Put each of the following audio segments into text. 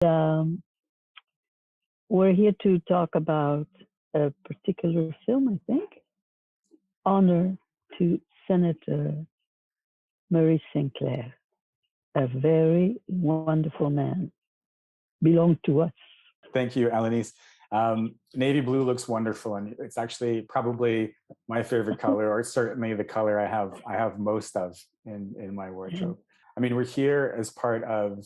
Um, we're here to talk about a particular film, I think. Honor to Senator Murray Sinclair, a very wonderful man, belonged to us. Thank you, Alanis. Navy blue looks wonderful, and it's actually probably my favorite color, or certainly the color I have most of in my wardrobe. I mean, we're here as part of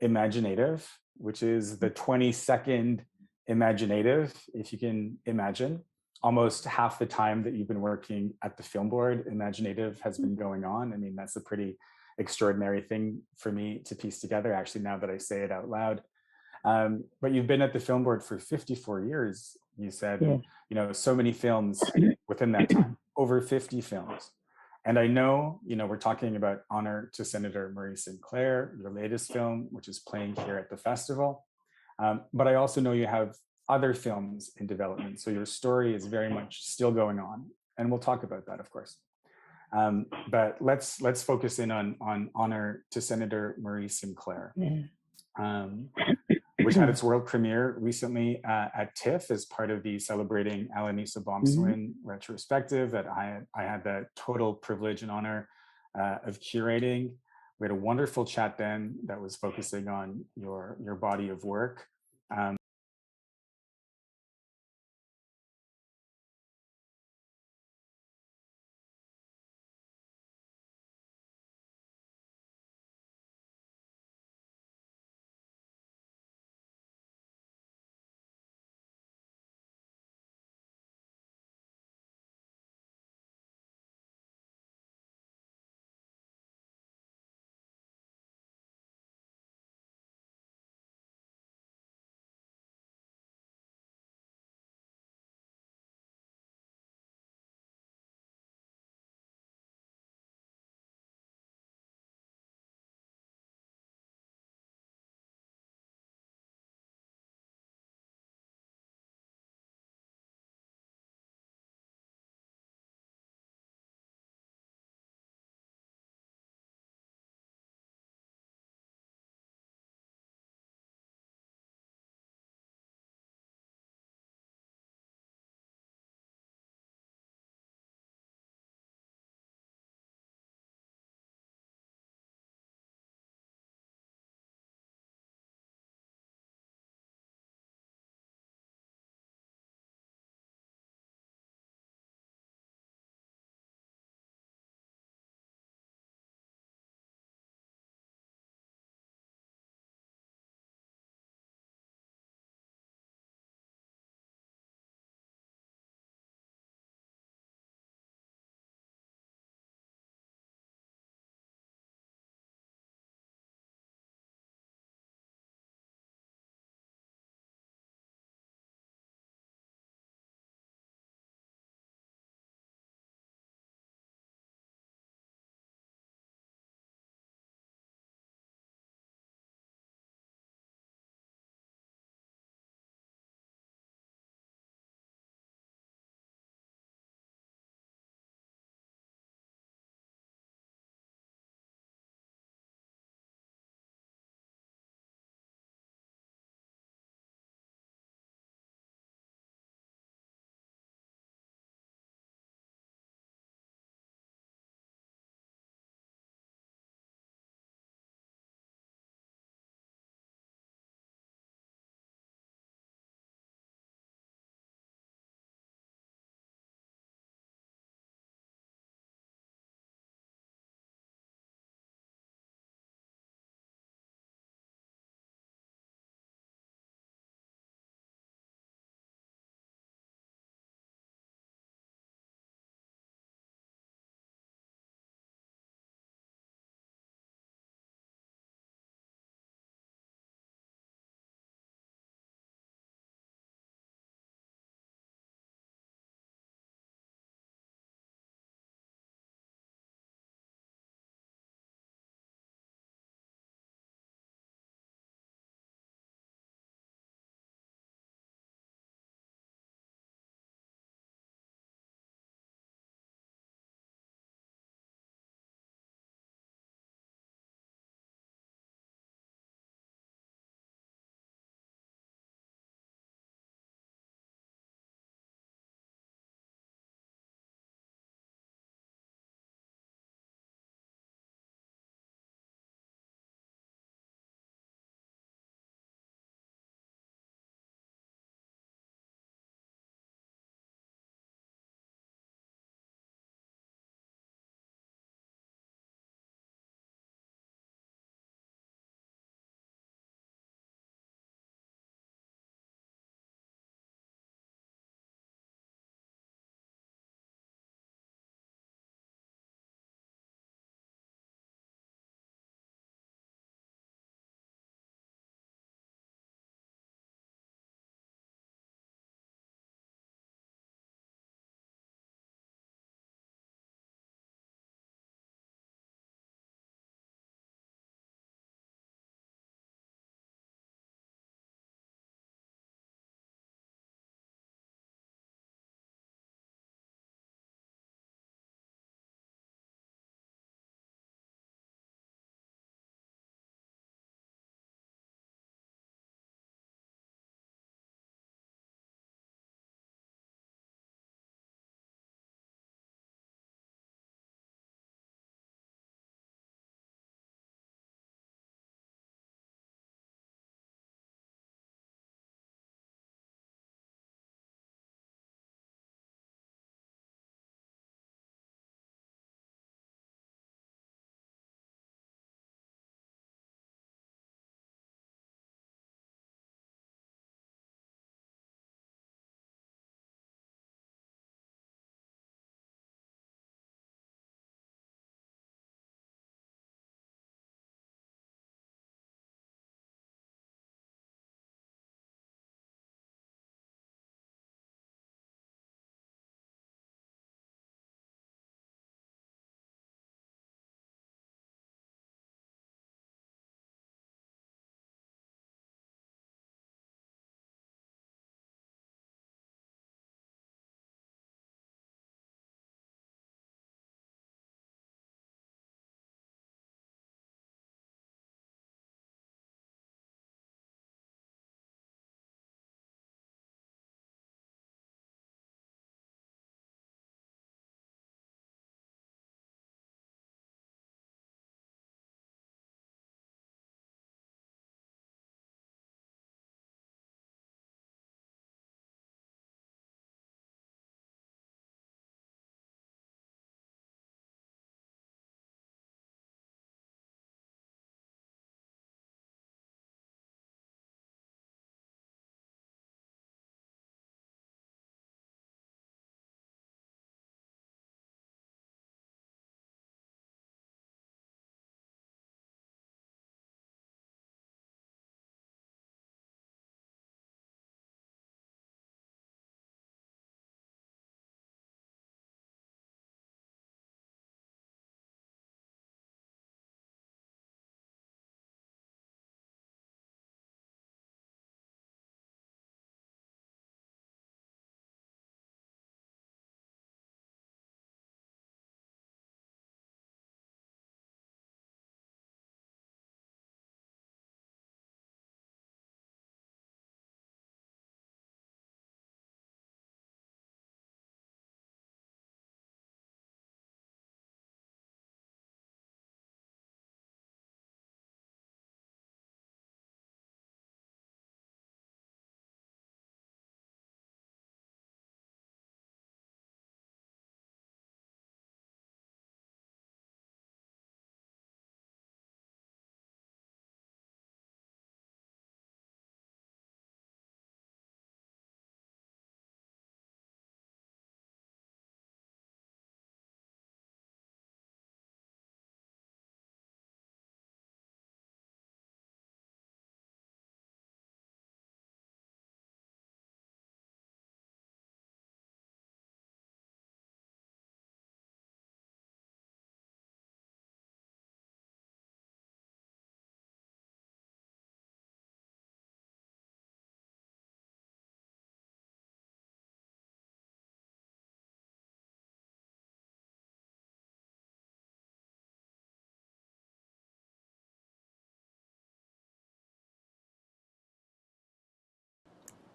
imagineNATIVE, which is the 22nd imagineNATIVE, if you can imagine. Almost half the time that you've been working at the film board, imagineNATIVE has been going on. I mean, that's a pretty extraordinary thing for me to piece together, actually, now that I say it out loud. But you've been at the film board for 54 years, you said, Yeah. and so many films within that time, over 50 films. And I know, we're talking about Honor to Senator Murray Sinclair, your latest film, which is playing here at the festival. But I also know you have other films in development. So your story is very much still going on. And we'll talk about that, of course. But let's focus in on Honor to Senator Murray Sinclair. Yeah. Which had its world premiere recently at TIFF as part of the Celebrating Alanis Obamzawin retrospective that I had the total privilege and honor of curating. We had a wonderful chat then that was focusing on your body of work.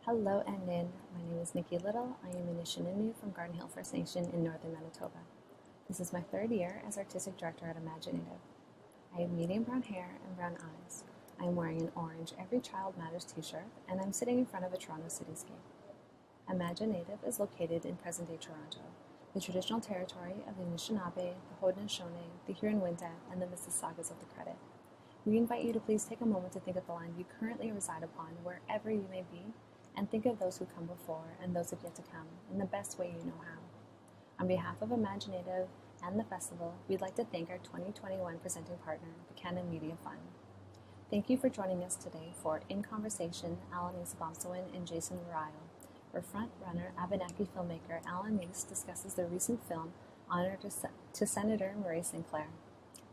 Hello and Nin. My name is Nikki Little. I am imagineNATIVE from Garden Hill First Nation in northern Manitoba. This is my third year as Artistic Director at imagineNATIVE. I have medium brown hair and brown eyes. I am wearing an orange Every Child Matters t-shirt, and I'm sitting in front of a Toronto cityscape. imagineNATIVE is located in present-day Toronto, the traditional territory of the Anishinaabe, the Haudenosaunee, the Huron-Wendat, and the Mississaugas of the Credit. We invite you to please take a moment to think of the land you currently reside upon, wherever you may be, and think of those who come before and those who have yet to come in the best way you know how. On behalf of imagineNATIVE and the festival, we'd like to thank our 2021 presenting partner, the Canada Media Fund. Thank you for joining us today for In Conversation, Alanis Obamsawin and Jason Ryle, where frontrunner Abenaki filmmaker Alanis discusses the recent film Honor to Senator Murray Sinclair,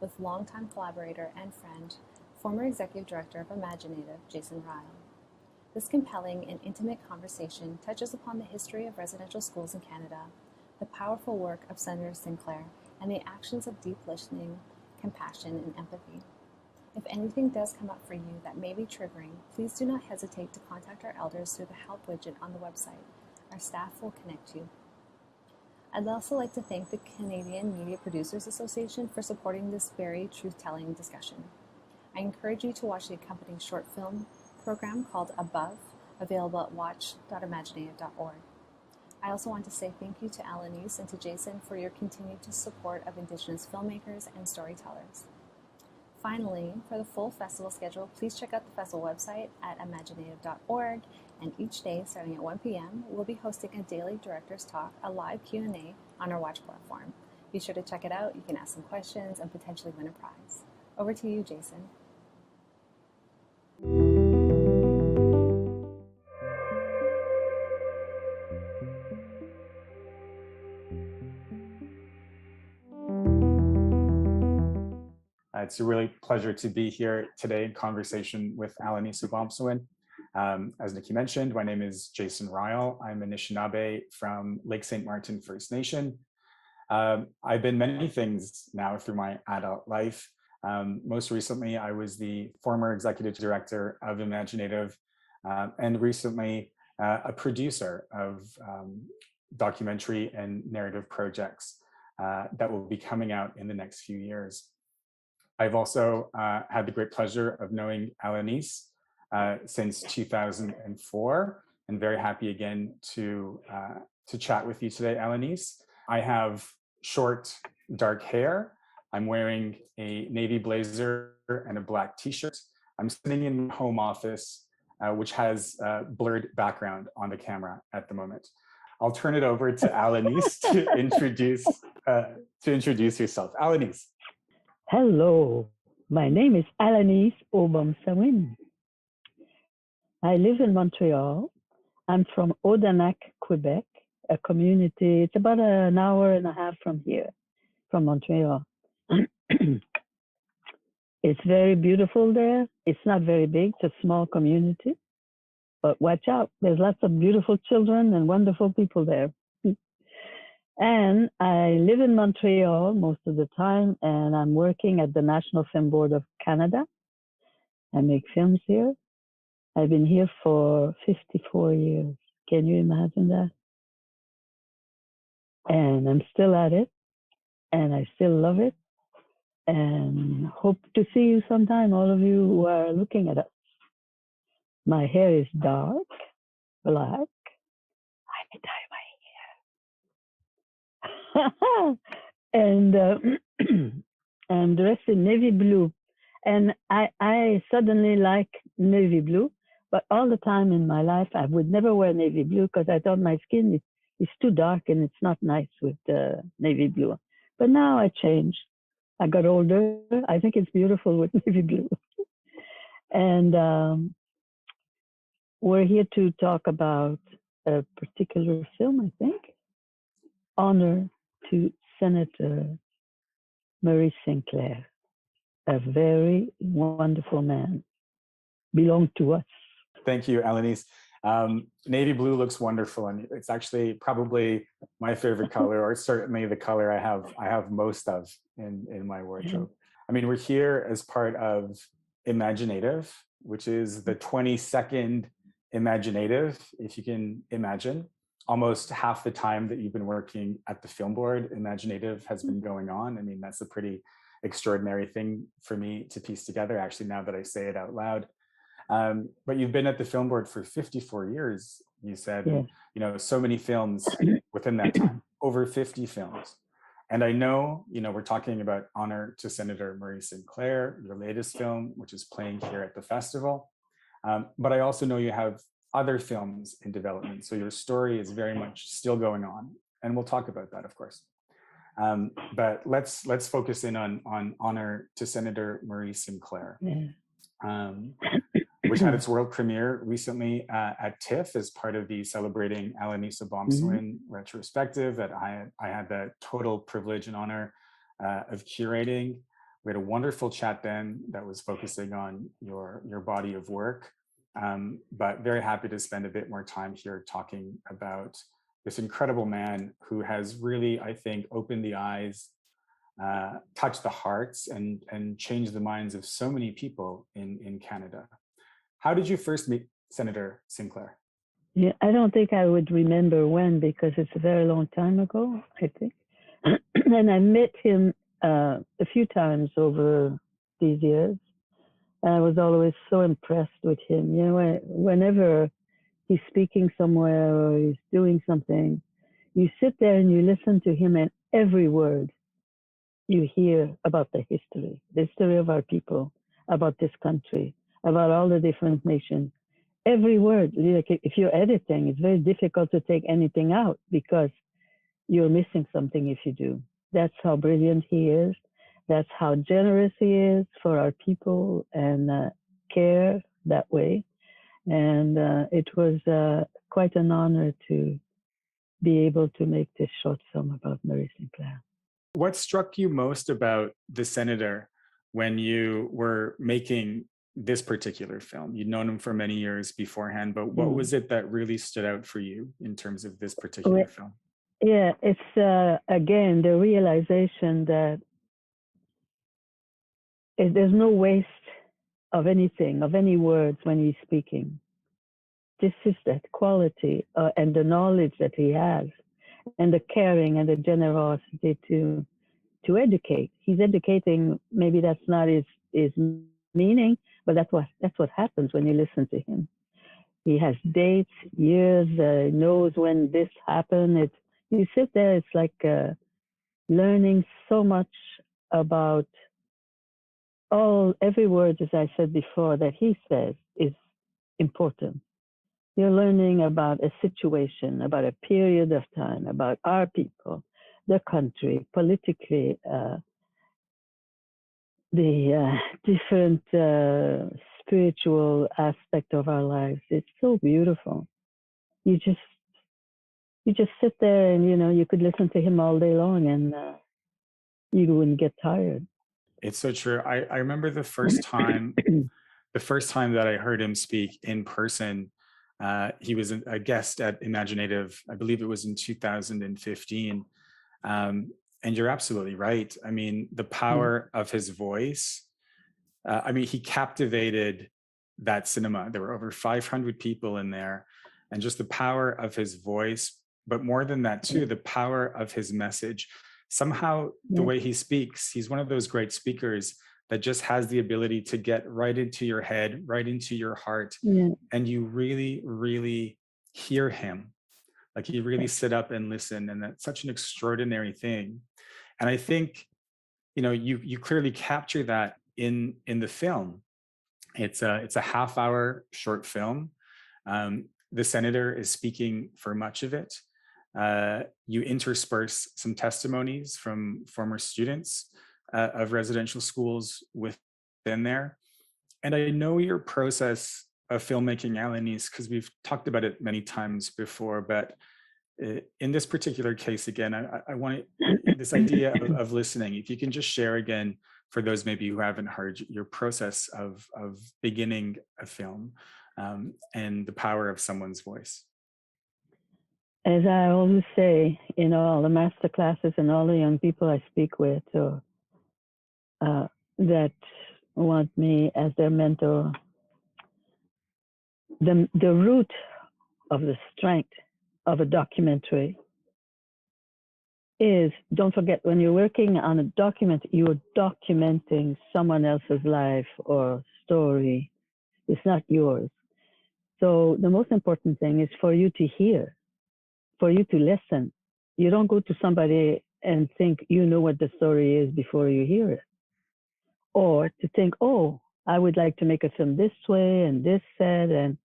with longtime collaborator and friend, former executive director of imagineNATIVE, Jason Ryle. This compelling and intimate conversation touches upon the history of residential schools in Canada, the powerful work of Senator Sinclair, and the actions of deep listening, compassion, and empathy. If anything does come up for you that may be triggering, please do not hesitate to contact our elders through the help widget on the website. Our staff will connect you. I'd also like to thank the Canadian Media Producers Association for supporting this very truth-telling discussion. I encourage you to watch the accompanying short film program called Above, available at watch.imagineNATIVE.org. I also want to say thank you to Alanis and to Jason for your continued support of Indigenous filmmakers and storytellers. Finally, for the full festival schedule, please check out the festival website at imagineNATIVE.org, and each day, starting at 1 p.m., we'll be hosting a daily Director's Talk, a live Q&A on our Watch platform. Be sure to check it out. You can ask some questions and potentially win a prize. Over to you, Jason. It's a really pleasure to be here today in conversation with Alanis Obamsawin. As Nikki mentioned, my name is Jason Ryle. I'm Anishinaabe from Lake St. Martin First Nation. I've been many things now through my adult life. Most recently, I was the former executive director of imagineNATIVE, and recently a producer of documentary and narrative projects that will be coming out in the next few years. I've also had the great pleasure of knowing Alanis since 2004, and very happy again to chat with you today, Alanis. I have short, dark hair. I'm wearing a navy blazer and a black t-shirt. I'm sitting in my home office, which has a blurred background on the camera at the moment. I'll turn it over to Alanis to introduce yourself. Alanis. Hello, my name is Alanis Obamsawin. I live in Montreal. I'm from Abenaki, Quebec, a community. It's about an hour and a half from here, from Montreal. It's very beautiful there. It's not very big, it's a small community. But watch out, there's lots of beautiful children and wonderful people there. And I live in Montreal most of the time, and I'm working at the National Film Board of Canada. I make films here. I've been here for 54 years. Can you imagine that? And I'm still at it, and I still love it, and hope to see you sometime, all of you who are looking at us. My hair is dark, black. I dye and I'm dressed in navy blue. And I suddenly like navy blue, but all the time in my life, I would never wear navy blue because I thought my skin is too dark and it's not nice with navy blue. But now I changed. I got older. I think it's beautiful with navy blue. And we're here to talk about a particular film, I think. Honor to Senator Murray Sinclair, a very wonderful man, belonged to us. Thank you, Alanis. Navy blue looks wonderful, and it's actually probably my favorite color, or certainly the color I have most of in my wardrobe. I mean, we're here as part of imagineNATIVE, which is the 22nd imaginative, if you can imagine. Almost half the time that you've been working at the film board, imaginative has been going on. I mean, that's a pretty extraordinary thing for me to piece together, actually, now that I say it out loud. But you've been at the film board for 54 years, you said, Yeah. and, you know, so many films within that time, over 50 films. And I know, you know, we're talking about Honor to Senator Murray Sinclair, your latest film, which is playing here at the festival. But I also know you have other films in development. So your story is very much still going on. And we'll talk about that, of course. But let's focus in on Honor to Senator Murray Sinclair, which had its world premiere recently at TIFF as part of the Celebrating Alanis Obamsawin retrospective that I had the total privilege and honor of curating. We had a wonderful chat then that was focusing on your body of work, but very happy to spend a bit more time here talking about this incredible man who has really, I think, opened the eyes, touched the hearts, and changed the minds of so many people in Canada. How did you first meet Senator Sinclair? Yeah, I don't think I would remember when, because it's a very long time ago, I think. And I met him a few times over these years. I was always so impressed with him. You know, whenever he's speaking somewhere or he's doing something, you sit there and you listen to him, and every word you hear about the history of our people, about this country, about all the different nations. Every word, like if you're editing, it's very difficult to take anything out because you're missing something if you do. That's how brilliant he is. That's how generous he is for our people and care that way. And it was quite an honor to be able to make this short film about Murray Sinclair. What struck you most about the senator when you were making this particular film? You'd known him for many years beforehand, but what was it that really stood out for you in terms of this particular film? Yeah, it's again the realization that there's no waste of anything, of any words when he's speaking. This is that quality and the knowledge that he has, and the caring and the generosity to educate. He's educating. Maybe that's not his meaning, but that's what happens when you listen to him. He has dates, years, knows when this happened. You sit there, it's like learning so much about every word, as I said before, that he says is important. You're learning about a situation, about a period of time, about our people, the country, politically, the different spiritual aspect of our lives. It's so beautiful. You just sit there and, you know, you could listen to him all day long and you wouldn't get tired. It's so true. I remember the first time that I heard him speak in person. He was a guest at imagineNATIVE. I believe it was in 2015. And you're absolutely right. I mean, the power of his voice. I mean, he captivated that cinema. There were over 500 people in there, and just the power of his voice, but more than that too, the power of his message. Somehow the way he speaks, he's one of those great speakers that just has the ability to get right into your head, right into your heart. And you really, really hear him. Like you really sit up and listen. And that's such an extraordinary thing. And I think, you know, you clearly capture that in the film. It's a half-hour short film. The senator is speaking for much of it. You intersperse some testimonies from former students of residential schools within there. And I know your process of filmmaking, Alanis, because we've talked about it many times before, but in this particular case, again, I want this idea of listening. If you can just share again, for those maybe who haven't heard, your process of beginning a film and the power of someone's voice. As I always say, in all the master classes and all the young people I speak with, or that want me as their mentor, the root of the strength of a documentary is, don't forget, when you're working on a document, you're documenting someone else's life or story. It's not yours. So the most important thing is for you to hear, for you to listen. You don't go to somebody and think you know what the story is before you hear it. Or to think, oh, I would like to make a film this way and this said, and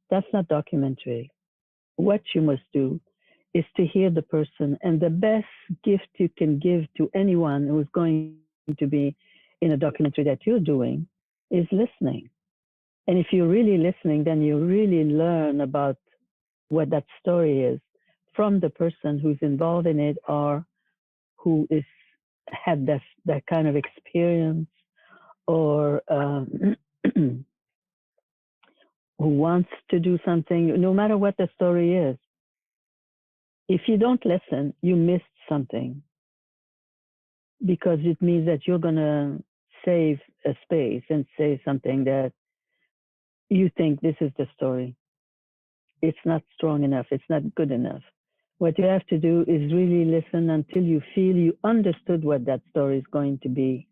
that's not documentary. What you must do is to hear the person. And the best gift you can give to anyone who's going to be in a documentary that you're doing is listening. And if you're really listening, then you really learn about what that story is from the person who's involved in it or who is had that kind of experience or who wants to do something, no matter what the story is. If you don't listen, you missed something because it means that you're going to save a space and say something that you think this is the story. It's not strong enough. It's not good enough. What you have to do is really listen until you feel you understood what that story is going to be.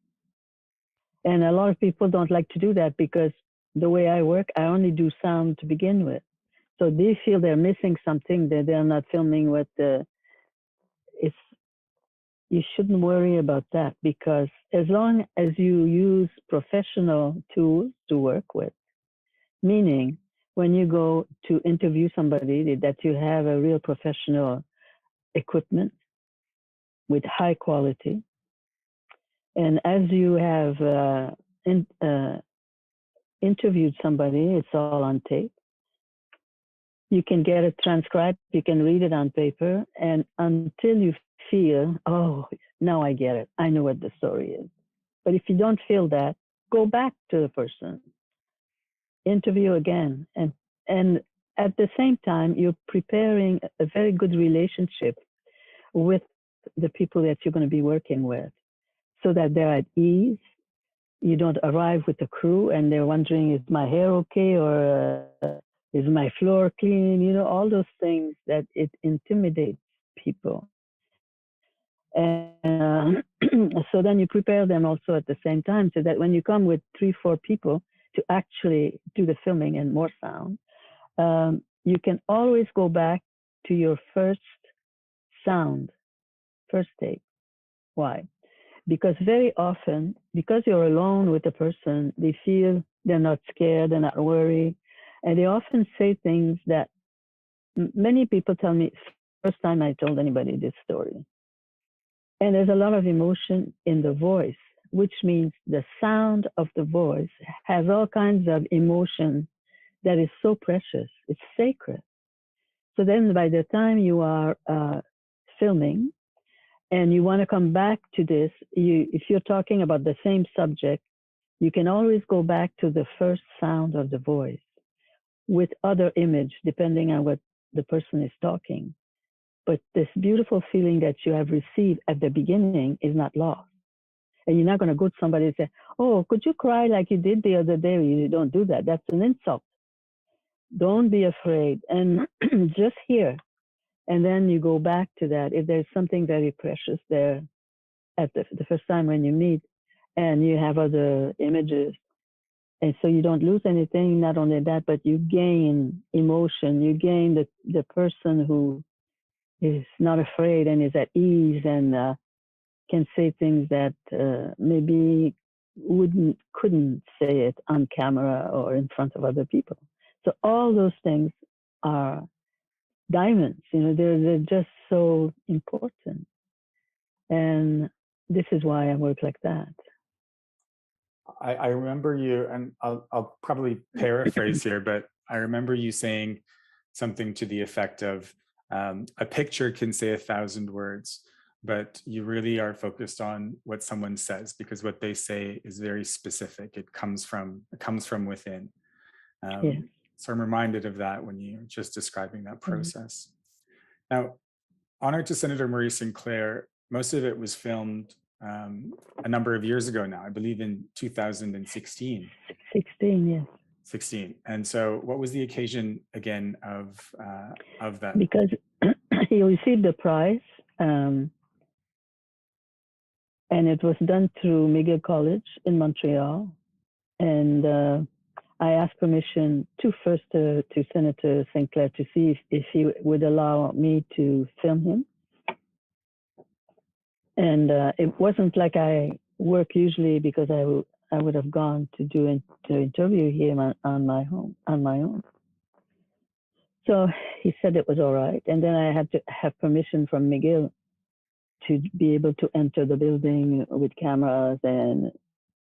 And a lot of people don't like to do that because the way I work, I only do sound to begin with. So they feel they're missing something, that they're not filming what it's, you shouldn't worry about that, because as long as you use professional tools to work with, meaning when you go to interview somebody, that you have a real professional equipment with high quality. And as you have interviewed somebody, it's all on tape. You can get it transcribed, you can read it on paper, and until you feel, oh, now I get it, I know what the story is. But if you don't feel that, go back to the person, interview again, and at the same time, you're preparing a very good relationship with the people that you're going to be working with, so that they're at ease. You don't arrive with the crew and they're wondering, is my hair okay, or is my floor clean? You know, all those things that it intimidates people. And so then you prepare them also at the same time, so that when you come with 3-4 people to actually do the filming and more sound, you can always go back to your first sound, first take. Why? Because very often, because you're alone with the person, they feel they're not scared, they're not worried. And they often say things that many people tell me, first time I told anybody this story. And there's a lot of emotion in the voice, which means the sound of the voice has all kinds of emotion that is so precious. It's sacred. So then by the time you are filming, and you want to come back to this, if you're talking about the same subject, you can always go back to the first sound of the voice with other image, depending on what the person is talking. But this beautiful feeling that you have received at the beginning is not lost. And you're not going to go to somebody and say, oh, could you cry like you did the other day? You don't do that. That's an insult. Don't be afraid. And just hear. And then you go back to that. If there's something very precious there at the first time when you meet, and you have other images, and so you don't lose anything. Not only that, but you gain emotion. You gain the person who is not afraid and is at ease and can say things that maybe couldn't say it on camera or in front of other people. So all those things are diamonds. You know, they're just so important. And this is why I work like that. I remember you, and I'll probably paraphrase here, but I remember you saying something to the effect of, a picture can say 1,000 words, but you really are focused on what someone says, because what they say is very specific. It comes from within. Yeah. So I'm reminded of that when you're just describing that process. Now, Honor to Senator Murray Sinclair, most of it was filmed a number of years ago now, I believe in 2016. 16, yes. 16. And so what was the occasion again of that? Because he received the prize, and it was done through McGill College in Montreal. And I asked permission first to Senator Sinclair to see if he would allow me to film him. And it wasn't like I work usually, because I would have gone to interview him on my own. So he said it was all right. And then I had to have permission from McGill to be able to enter the building with cameras and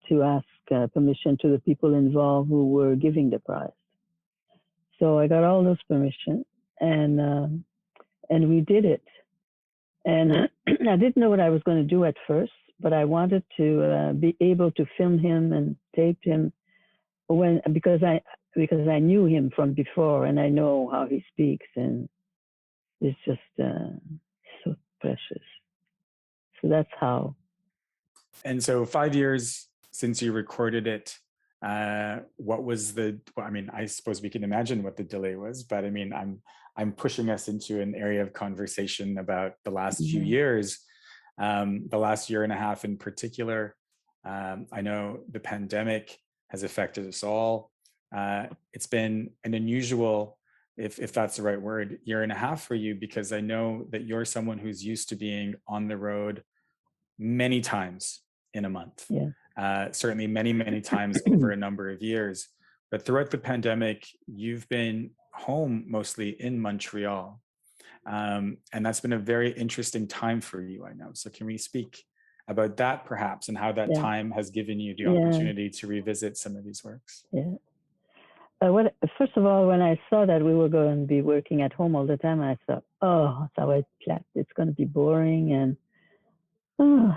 to ask permission to the people involved who were giving the prize. So I got all those permissions, and we did it. And I didn't know what I was going to do at first, but I wanted to be able to film him and tape him because I knew him from before, and I know how he speaks, and it's just so precious. So that's how. And so 5 years since you recorded it, what was I suppose we can imagine what the delay was, but I mean, I'm pushing us into an area of conversation about the last few years, the last year and a half in particular. I know the pandemic has affected us all. It's been an unusual, if that's the right word, year and a half for you, because I know that you're someone who's used to being on the road many times in a month. Yeah. Certainly many, many times over a number of years. But throughout the pandemic, you've been home mostly in Montreal. And that's been a very interesting time for you, I know. So can we speak about that perhaps, and how that time has given you the opportunity to revisit some of these works? Yeah. First of all, when I saw that we were going to be working at home all the time, I thought, oh, it's going to be boring. And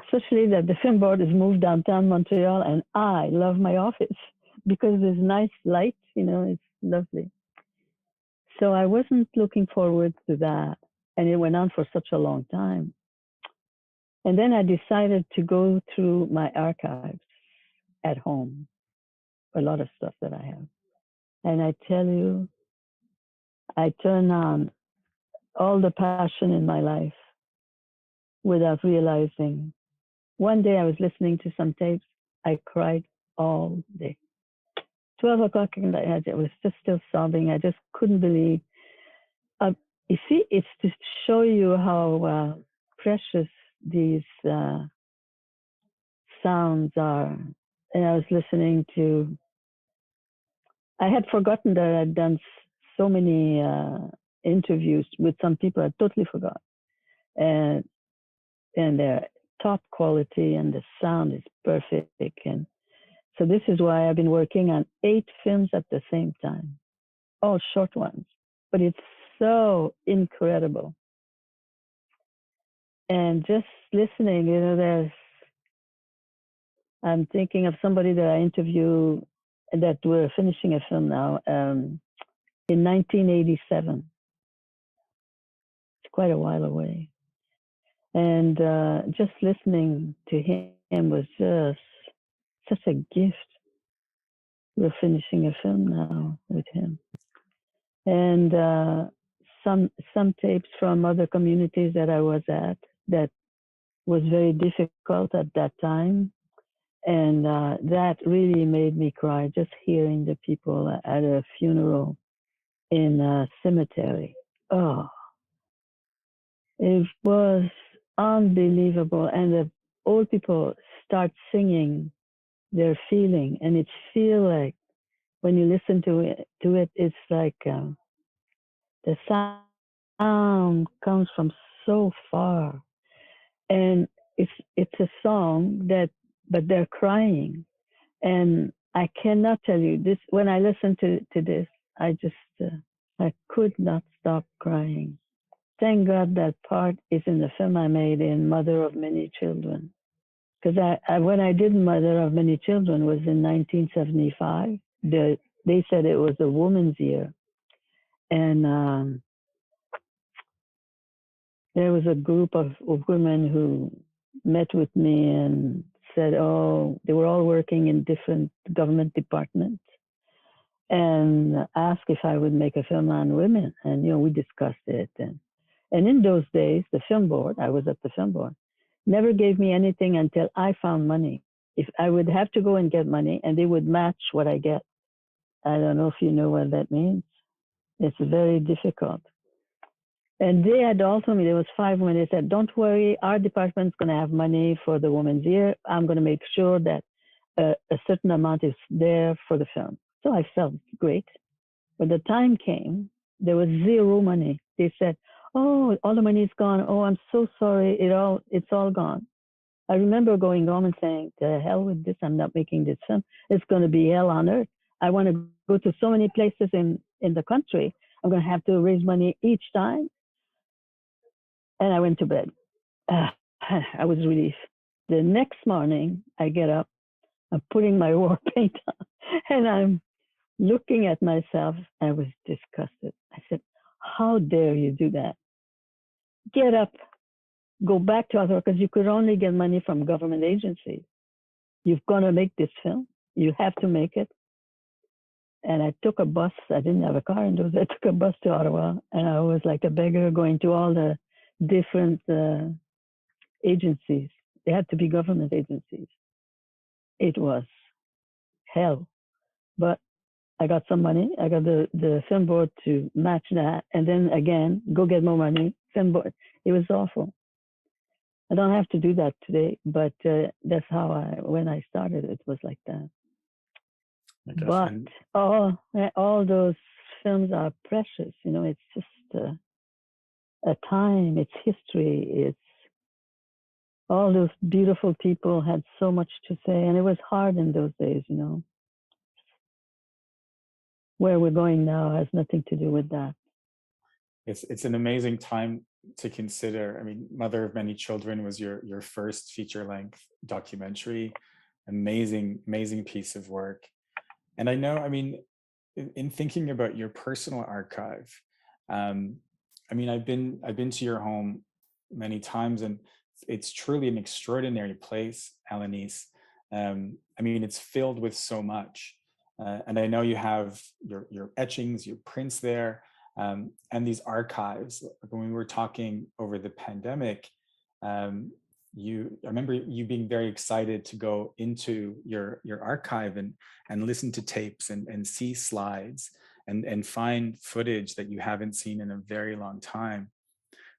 especially that the film board has moved downtown Montreal, and I love my office because there's nice light, it's lovely. So I wasn't looking forward to that. And it went on for such a long time. And then I decided to go through my archives at home, a lot of stuff that I have. And I tell you, I turn on all the passion in my life without realizing. One day I was listening to some tapes. I cried all day. 12 o'clock in the night, I was just still sobbing. I just couldn't believe. You see, it's to show you how precious these sounds are. And I was listening to, I had forgotten that I'd done so many interviews with some people. I totally forgot. And they're top quality, and the sound is perfect. And so this is why I've been working on 8 films at the same time, all short ones, but it's so incredible. And just listening, I'm thinking of somebody that I interviewed that we're finishing a film now in 1987. It's quite a while away. And just listening to him was just such a gift. We're finishing a film now with him. And some tapes from other communities that I was at that was very difficult at that time. And that really made me cry, just hearing the people at a funeral in a cemetery. Oh, it was unbelievable. And the old people start singing their feeling, and it feels like when you listen to it, it's like the sound comes from so far, and it's a song but they're crying, and I cannot tell you this. When I listen to this, I just I could not stop crying. Thank God that part is in the film I made in Mother of Many Children. Because when I did Mother of Many Children was in 1975. They said it was a woman's year. And there was a group of women who met with me and said, oh, they were all working in different government departments. and asked if I would make a film on women. And, we discussed it. And in those days, the film board, I was at the film board, never gave me anything until I found money. If I would have to go and get money, and they would match what I get. I don't know if you know what that means. It's very difficult. And they had all told me, there was 5 women, they said, don't worry, our department's going to have money for the Women's Year. I'm going to make sure that a certain amount is there for the film. So I felt great. When the time came, there was zero money. They said, oh, all the money is gone. Oh, I'm so sorry. It's all gone. I remember going home and saying, to hell with this. I'm not making this film. It's going to be hell on earth. I want to go to so many places in the country. I'm going to have to raise money each time. And I went to bed. I was relieved. The next morning, I get up, I'm putting my war paint on, and I'm looking at myself. I was disgusted. I said, how dare you do that? Get up, go back to other, because you could only get money from government agencies. You've got to make this film. You have to make it. And I took a bus. I didn't have a car in those days. I took a bus to Ottawa, and I was like a beggar going to all the different agencies. They had to be government agencies. It was hell. But I got some money. I got the film board to match that. And then again, go get more money. Film board. It was awful. I don't have to do that today, but that's how when I started, it was like that. But all those films are precious. It's just a time, it's history, it's all those beautiful people had so much to say, and it was hard in those days. Where we're going now has nothing to do with that. It's an amazing time to consider. I mean, Mother of Many Children was your first feature-length documentary. Amazing piece of work. And I know, I mean, in thinking about your personal archive, I mean, I've been to your home many times, and it's truly an extraordinary place, Alanis. I mean, it's filled with so much. And I know you have your etchings, your prints there, and these archives. When we were talking over the pandemic, I remember you being very excited to go into your archive and listen to tapes and see slides and find footage that you haven't seen in a very long time.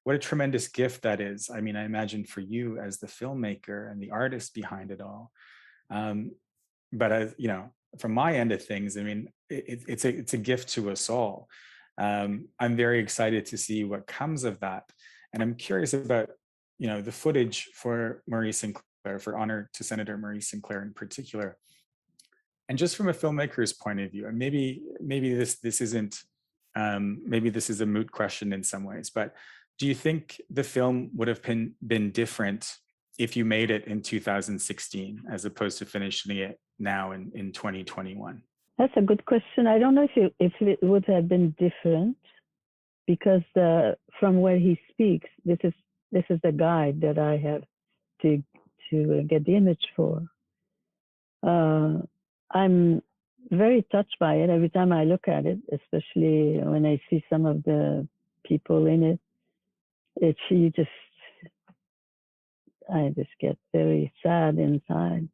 What a tremendous gift that is. I mean, I imagine for you as the filmmaker and the artist behind it all. But as from my end of things, I mean, it's a gift to us all. I'm very excited to see what comes of that. And I'm curious about, the footage for Murray Sinclair, for honor to Senator Murray Sinclair in particular. And just from a filmmaker's point of view, and maybe this isn't, maybe this is a moot question in some ways, but do you think the film would have been different if you made it in 2016 as opposed to finishing it now in 2021? That's a good question. I don't know if it would have been different, because from where he speaks, this is the guide that I have to get the image for. I'm very touched by it every time I look at it, especially when I see some of the people in it. I just get very sad inside,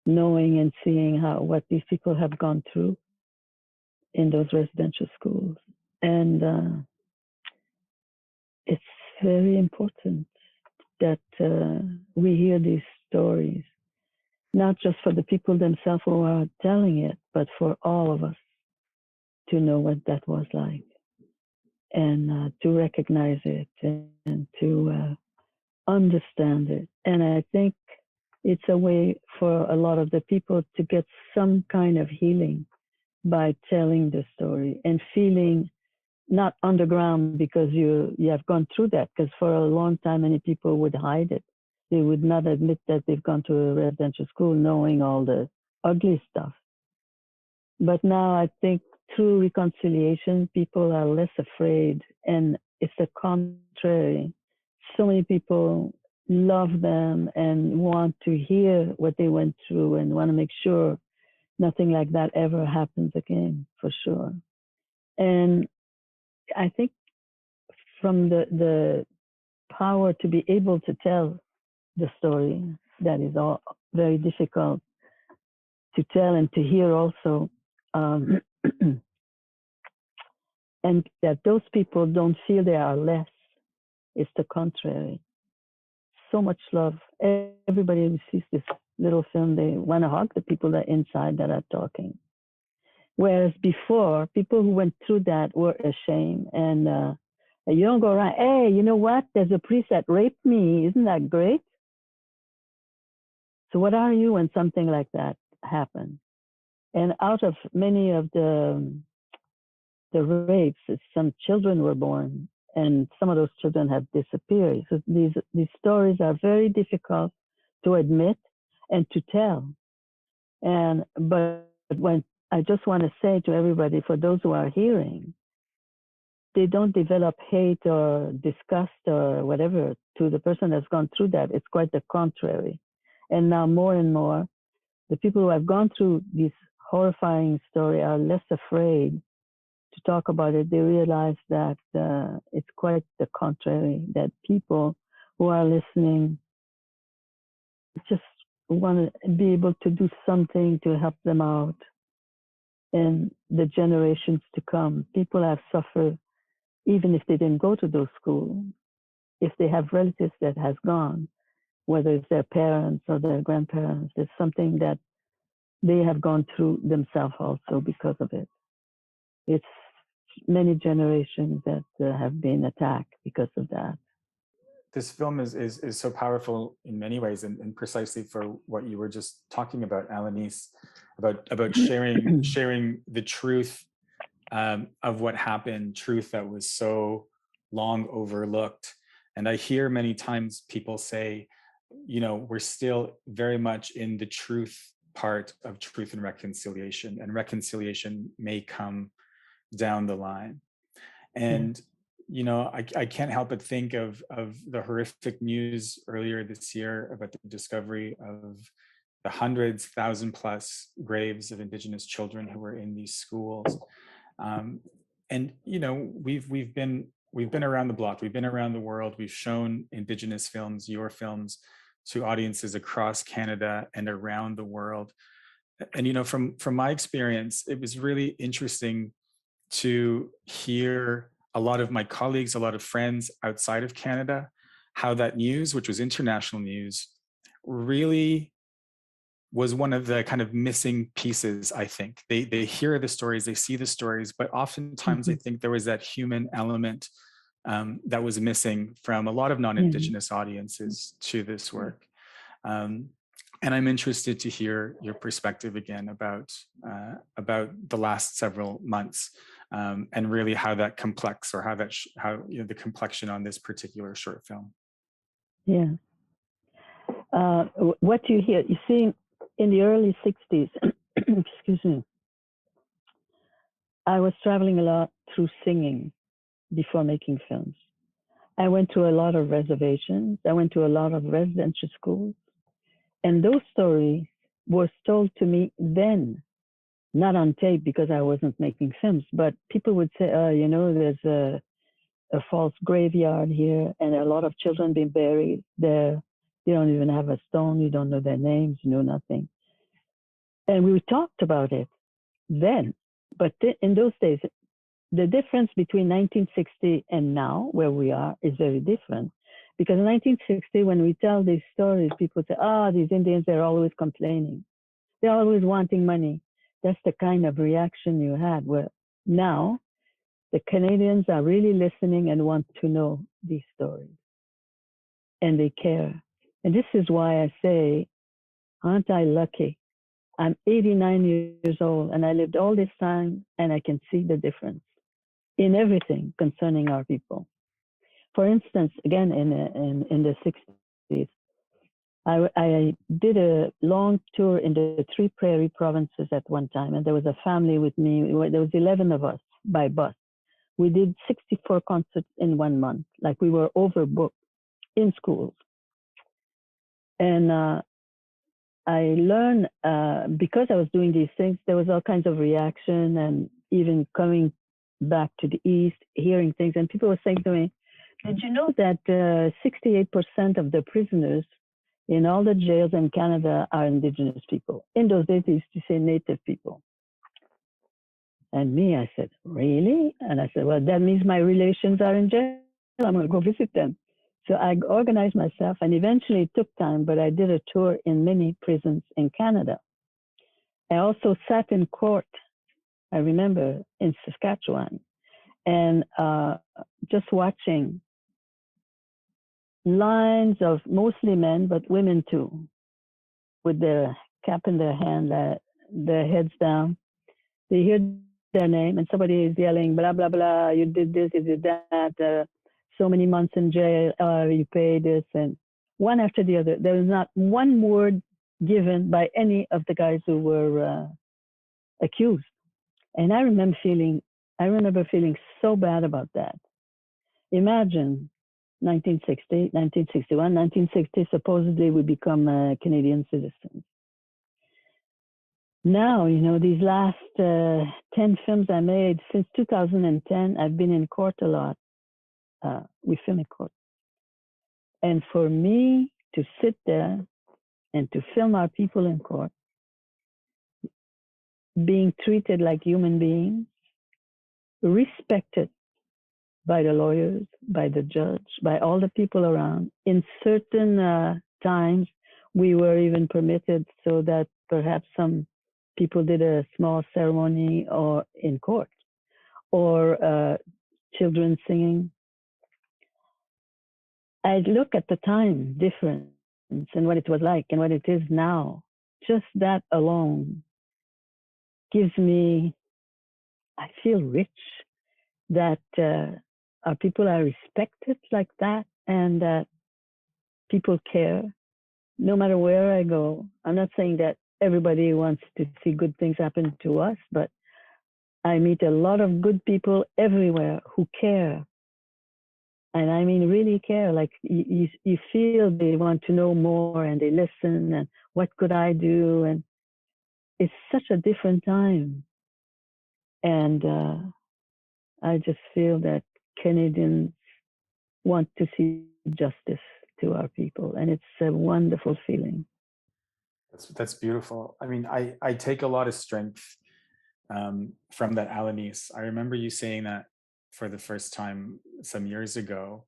knowing and seeing what these people have gone through in those residential schools. And it's very important that we hear these stories, not just for the people themselves who are telling it, but for all of us to know what that was like, and to recognize it and to understand it. And I think it's a way for a lot of the people to get some kind of healing by telling the story and feeling not underground, because you have gone through that. Because for a long time, many people would hide it. They would not admit that they've gone to a residential school, knowing all the ugly stuff. But now I think through reconciliation, people are less afraid, and it's the contrary. So many people love them and want to hear what they went through and want to make sure nothing like that ever happens again, for sure. And I think from the power to be able to tell the story, that is all very difficult to tell and to hear also, and that those people don't feel they are less. It's the contrary. So much love. Everybody who sees this little film, they want to hug the people that are inside that are talking. Whereas before, people who went through that were ashamed, and you don't go around, hey, you know what? There's a priest that raped me. Isn't that great? So what are you when something like that happens? And out of many of the rapes, some children were born, and some of those children have disappeared. So these stories are very difficult to admit and to tell. But when I just want to say to everybody, for those who are hearing, they don't develop hate or disgust or whatever to the person that's gone through that. It's quite the contrary. And now more and more, the people who have gone through this horrifying story are less afraid to talk about it. They realize that it's quite the contrary, that people who are listening just want to be able to do something to help them out. And the generations to come, people have suffered, even if they didn't go to those schools. If they have relatives that has gone, whether it's their parents or their grandparents, it's something that they have gone through themselves also because of it. It's many generations that have been attacked because of that. This film is so powerful in many ways, and precisely for what you were just talking about, Alanis, about sharing the truth of what happened, truth that was so long overlooked. And I hear many times people say, you know, we're still very much in the truth part of truth and reconciliation may come down the line. And you know, I can't help but think of the horrific news earlier this year about the discovery of the hundreds, 1,000+ graves of Indigenous children who were in these schools. And you know, we've been around the block, we've been around the world, we've shown Indigenous films, your films, to audiences across Canada and around the world. And you know, from my experience, it was really interesting to hear a lot of my colleagues, a lot of friends outside of Canada, how that news, which was international news, really was one of the kind of missing pieces, I think. They hear the stories, they see the stories, but oftentimes I think there was that human element that was missing from a lot of non-Indigenous audiences to this work. And I'm interested to hear your perspective again about the last several months. And really how that complex, or how you know, the complexion on this particular short film. Yeah. What you hear, you see, in the early 60s, excuse me, I was traveling a lot through singing before making films. I went to a lot of reservations. I went to a lot of residential schools. And those stories were told to me then, not on tape because I wasn't making films, but people would say, you know, there's a false graveyard here and a lot of children being buried there. You don't even have a stone. You don't know their names. You know nothing. And we talked about it then. But in those days, the difference between 1960 and now, where we are, is very different. Because in 1960, when we tell these stories, people say, these Indians, they're always complaining. They're always wanting money. That's the kind of reaction you had. Where now, the Canadians are really listening and want to know these stories. And they care. And this is why I say, aren't I lucky? I'm 89 years old and I lived all this time and I can see the difference in everything concerning our people. For instance, again, in the 60s, I did a long tour in the 3 prairie provinces at one time, and there was a family with me. There was 11 of us by bus. We did 64 concerts in 1 month, like we were overbooked in schools. And I learned because I was doing these things, there was all kinds of reaction, and even coming back to the East, hearing things, and people were saying to me, did you know that 68% of the prisoners in all the jails in Canada are Indigenous people? In those days, they used to say Native people. And me, I said, really? And I said, well, that means my relations are in jail. I'm going to go visit them. So I organized myself, and eventually it took time, but I did a tour in many prisons in Canada. I also sat in court, I remember, in Saskatchewan, and just watching lines of mostly men, but women too, with their cap in their hand, their heads down. They hear their name, and somebody is yelling, blah, blah, blah, you did this, you did that, so many months in jail, you pay this, and one after the other. There was not one word given by any of the guys who were accused. And I remember feeling so bad about that. Imagine 1960, 1961, 1960, supposedly we become Canadian citizens. Now, you know, these last 10 films I made since 2010, I've been in court a lot. We film in court. And for me to sit there and to film our people in court, being treated like human beings, respected by the lawyers, by the judge, by all the people around. In certain times, we were even permitted so that perhaps some people did a small ceremony or in court, or children singing. I look at the time difference and what it was like and what it is now. Just that alone gives me, I feel rich that our people are respected like that, and that people care no matter where I go. I'm not saying that everybody wants to see good things happen to us, but I meet a lot of good people everywhere who care. And I mean, really care. Like you feel they want to know more, and they listen, and what could I do? And it's such a different time. And I just feel that Canadians want to see justice to our people, and it's a wonderful feeling. That's beautiful. I mean, I take a lot of strength from that Alanis. I remember you saying that for the first time some years ago,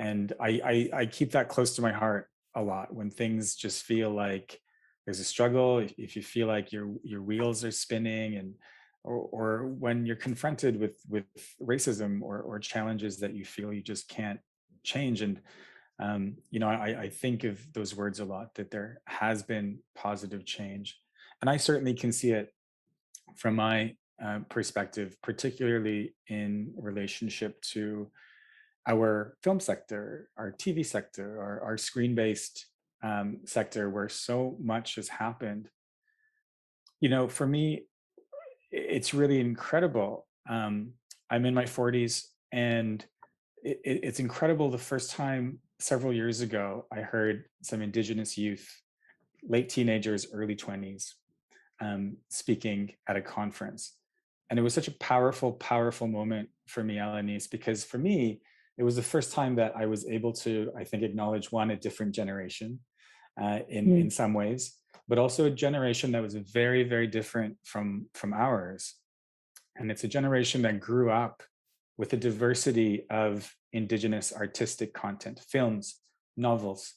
and I keep that close to my heart a lot when things just feel like there's a struggle. If you feel like your wheels are spinning, and or when you're confronted with racism or challenges that you feel you just can't change. And you know, I think of those words a lot, that there has been positive change, and I certainly can see it from my perspective, particularly in relationship to our film sector, our TV sector, our screen-based sector, where so much has happened. You know, for me, it's really incredible. I'm in my 40s, and it's incredible. The first time several years ago, I heard some Indigenous youth, late teenagers, early 20s, speaking at a conference. And it was such a powerful, powerful moment for me, Alanis, because for me, it was the first time that I was able to, I think, acknowledge, one, a different generation in some ways, but also a generation that was very, very different from ours. And it's a generation that grew up with a diversity of Indigenous artistic content, films, novels,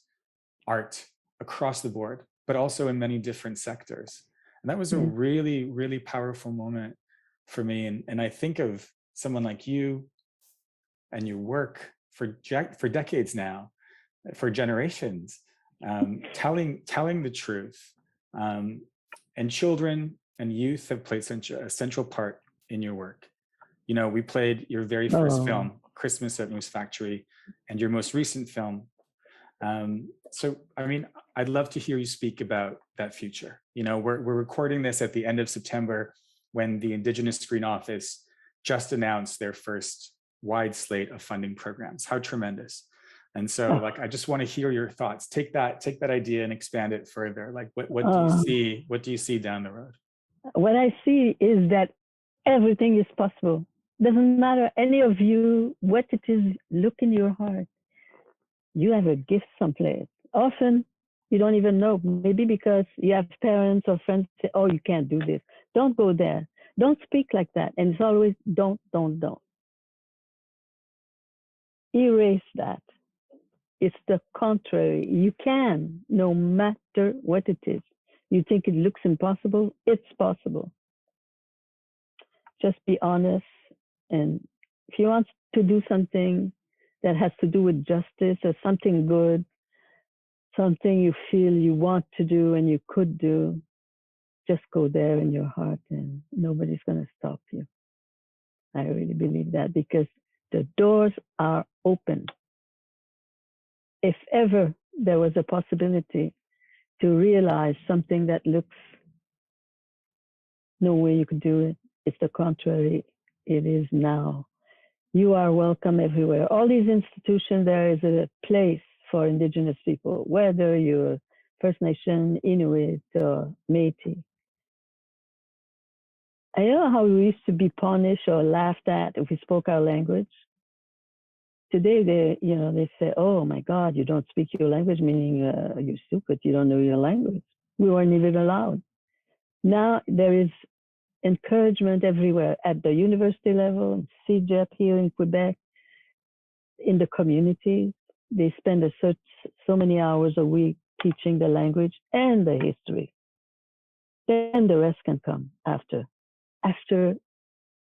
art across the board, but also in many different sectors. And that was a really, really powerful moment for me. And I think of someone like you and your work for decades now, for generations, telling the truth. And children and youth have played such a central part in your work. You know, we played your very first film, Christmas at Moose Factory, and your most recent film. So, I mean, I'd love to hear you speak about that future. You know, we're recording this at the end of September, when the Indigenous Screen Office just announced their first wide slate of funding programs. How tremendous. And so like, I just want to hear your thoughts. Take that idea and expand it further. Like what do you see down the road? What I see is that everything is possible. Doesn't matter any of you, what it is, look in your heart. You have a gift someplace. Often you don't even know, maybe because you have parents or friends say, oh, you can't do this. Don't go there. Don't speak like that. And it's always don't. Erase that. It's the contrary. You can, no matter what it is. You think it looks impossible, it's possible. Just be honest. And if you want to do something that has to do with justice or something good, something you feel you want to do and you could do, just go there in your heart and nobody's going to stop you. I really believe that because the doors are open. If ever there was a possibility to realize something that looks no way you could do it, it's the contrary. It is now. You are welcome everywhere. All these institutions, there is a place for Indigenous people, whether you're First Nation, Inuit, or Métis. I know how we used to be punished or laughed at if we spoke our language. Today, they say, oh my God, you don't speak your language, meaning you're stupid, you don't know your language. We weren't even allowed. Now there is encouragement everywhere at the university level, CEGEP here in Quebec, in the communities. They spend so many hours a week teaching the language and the history. Then the rest can come after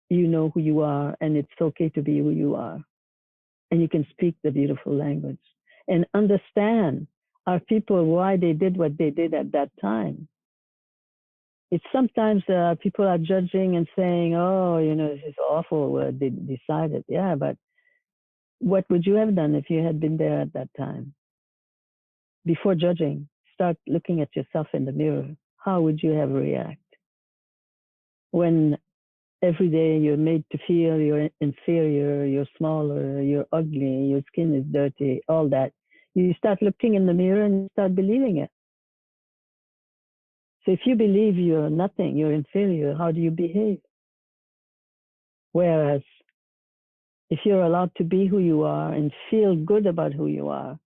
you know who you are, and it's okay to be who you are. And you can speak the beautiful language and understand our people, why they did what they did at that time. It's sometimes people are judging and saying, oh, this is awful what they decided. Yeah, but what would you have done if you had been there at that time? Before judging, start looking at yourself in the mirror. How would you have reacted? When every day you're made to feel you're inferior, you're smaller, you're ugly, your skin is dirty, all that. You start looking in the mirror and start believing it. So if you believe you're nothing, you're inferior, how do you behave? Whereas if you're allowed to be who you are and feel good about who you are,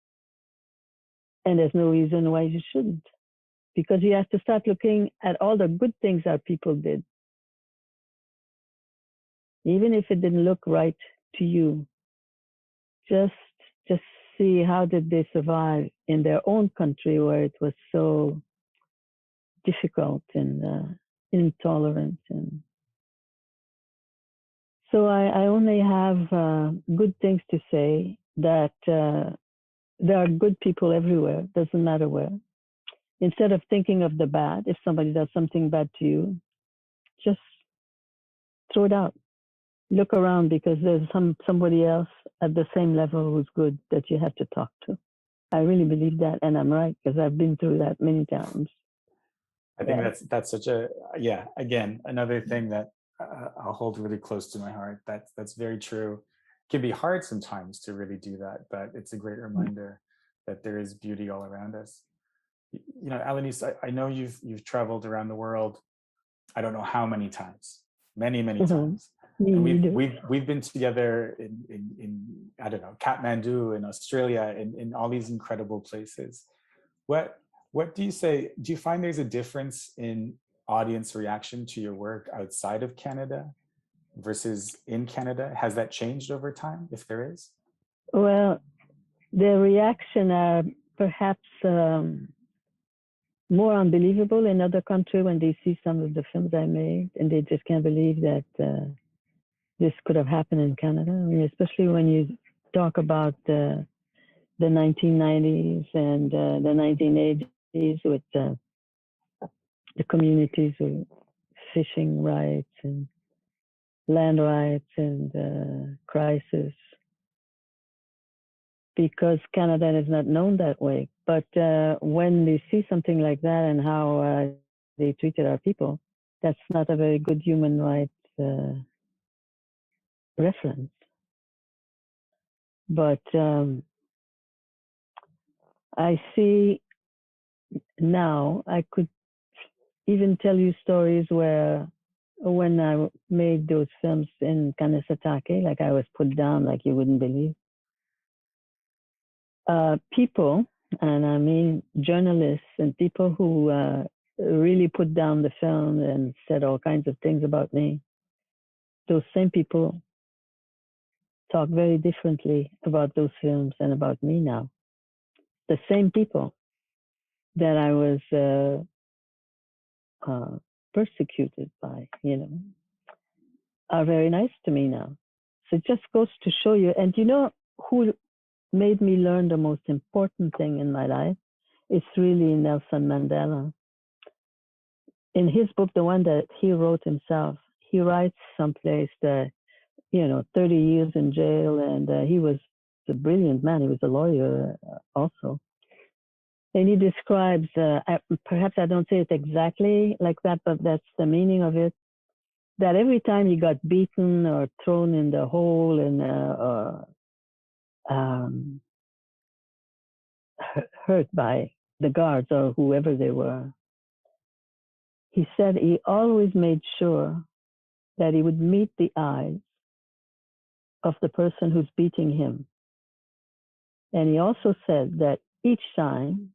and there's no reason why you shouldn't, because you have to start looking at all the good things our people did. Even if it didn't look right to you, just see how did they survive in their own country where it was so difficult and intolerant. And so I only have good things to say, that there are good people everywhere, doesn't matter where. Instead of thinking of the bad, if somebody does something bad to you, just throw it out. Look around, because there's somebody else at the same level who's good that you have to talk to. I really believe that, and I'm right, because I've been through that many times. I think that's such a, again, another thing that I'll hold really close to my heart. That's very true. It can be hard sometimes to really do that, but it's a great reminder that there is beauty all around us. Alanis, I know you've traveled around the world. I don't know how many times, many times. And we've been together in I don't know, Kathmandu, in Australia, in all these incredible places. What do you say? Do you find there's a difference in audience reaction to your work outside of Canada versus in Canada? Has that changed over time, if there is? Well, the reaction are perhaps more unbelievable in other countries when they see some of the films I made, and they just can't believe that this could have happened in Canada. I mean, especially when you talk about the 1990s and the 1980s with the communities with fishing rights and land rights and crisis, because Canada is not known that way. But when they see something like that and how they treated our people, that's not a very good human rights reference. But I see now, I could even tell you stories where when I made those films in Kanesatake, like I was put down like you wouldn't believe. People, and I mean journalists and people who really put down the film and said all kinds of things about me, those same people talk very differently about those films and about me now. The same people that I was persecuted by, are very nice to me now. So it just goes to show you. And you know who made me learn the most important thing in my life? It's really Nelson Mandela. In his book, the one that he wrote himself, he writes someplace that, 30 years in jail, and he was a brilliant man. He was a lawyer also. And he describes, perhaps I don't say it exactly like that, but that's the meaning of it, that every time he got beaten or thrown in the hole and hurt by the guards or whoever they were, he said he always made sure that he would meet the eyes of the person who's beating him. And he also said that each time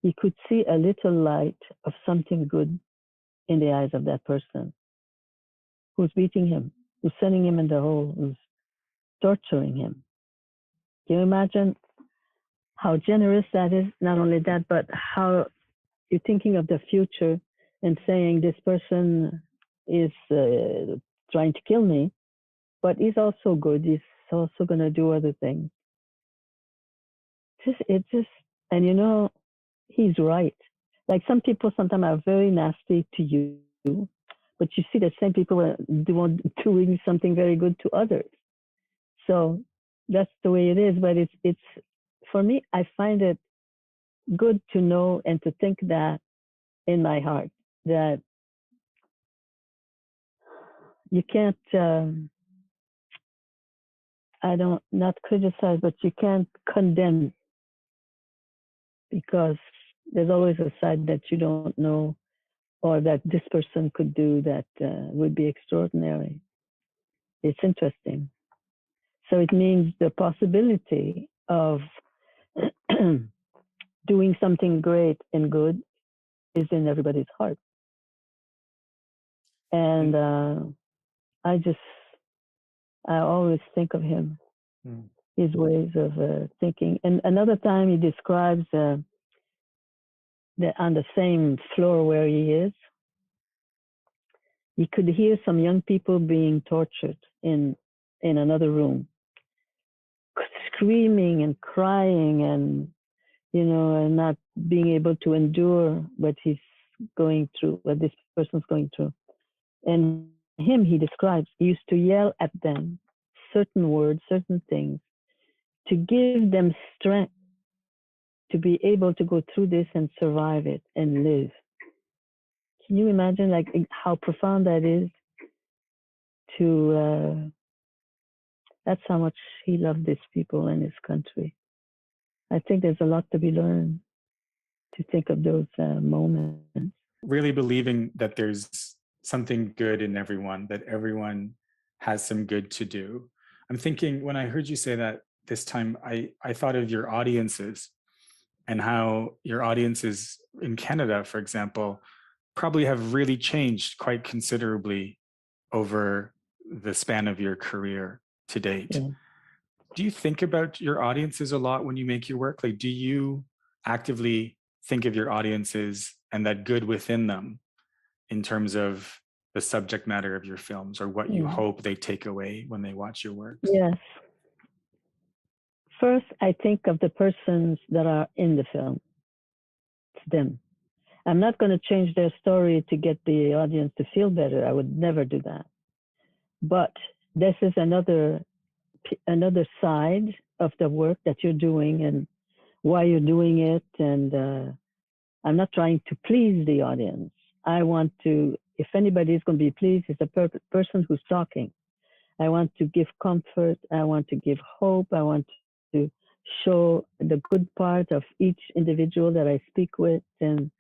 he could see a little light of something good in the eyes of that person who's beating him, who's sending him in the hole, who's torturing him. Can you imagine how generous that is? Not only that, but how you're thinking of the future and saying this person is trying to kill me, but he's also good. He's also going to do other things. And he's right. Like some people sometimes are very nasty to you, but you see the same people are doing something very good to others. So that's the way it is. But it's for me, I find it good to know and to think that in my heart that you can't, not criticize, but you can't condemn, because there's always a side that you don't know or that this person could do that would be extraordinary. It's interesting. So it means the possibility of doing something great and good is in everybody's heart. And I always think of him, his ways of thinking. And another time he describes that on the same floor where he is, he could hear some young people being tortured in another room, screaming and crying and not being able to endure what he's going through, what this person's going through. And he describes, he used to yell at them certain words, certain things, to give them strength to be able to go through this and survive it and live. Can you imagine like how profound that is? That's how much he loved these people and his country. I think there's a lot to be learned to think of those moments. Really believing that there's something good in everyone, that everyone has some good to do. I'm thinking, when I heard you say that this time, I thought of your audiences and how your audiences in Canada, for example, probably have really changed quite considerably over the span of your career to date. Yeah. Do you think about your audiences a lot when you make your work? Like, do you actively think of your audiences and that good within them in terms of the subject matter of your films, or what you hope they take away when they watch your work? Yes. First, I think of the persons that are in the film. It's them. I'm not going to change their story to get the audience to feel better. I would never do that. But this is another side of the work that you're doing and why you're doing it. And I'm not trying to please the audience. I want to, if anybody is going to be pleased, it's the person who's talking. I want to give comfort. I want to give hope. I want to show the good part of each individual that I speak with, and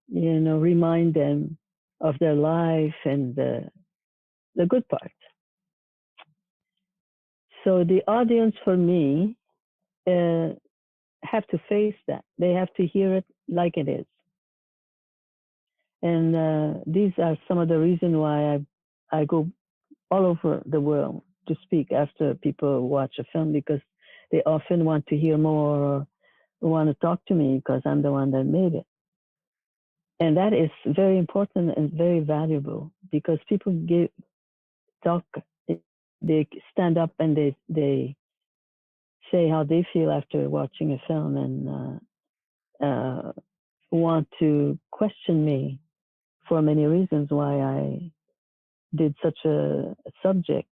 remind them of their life and the good part. So the audience for me have to face that. They have to hear it like it is. And these are some of the reasons why I go all over the world to speak after people watch a film, because they often want to hear more or want to talk to me because I'm the one that made it. And that is very important and very valuable, because people talk, they stand up and they say how they feel after watching a film, and want to question me for many reasons why I did such a subject.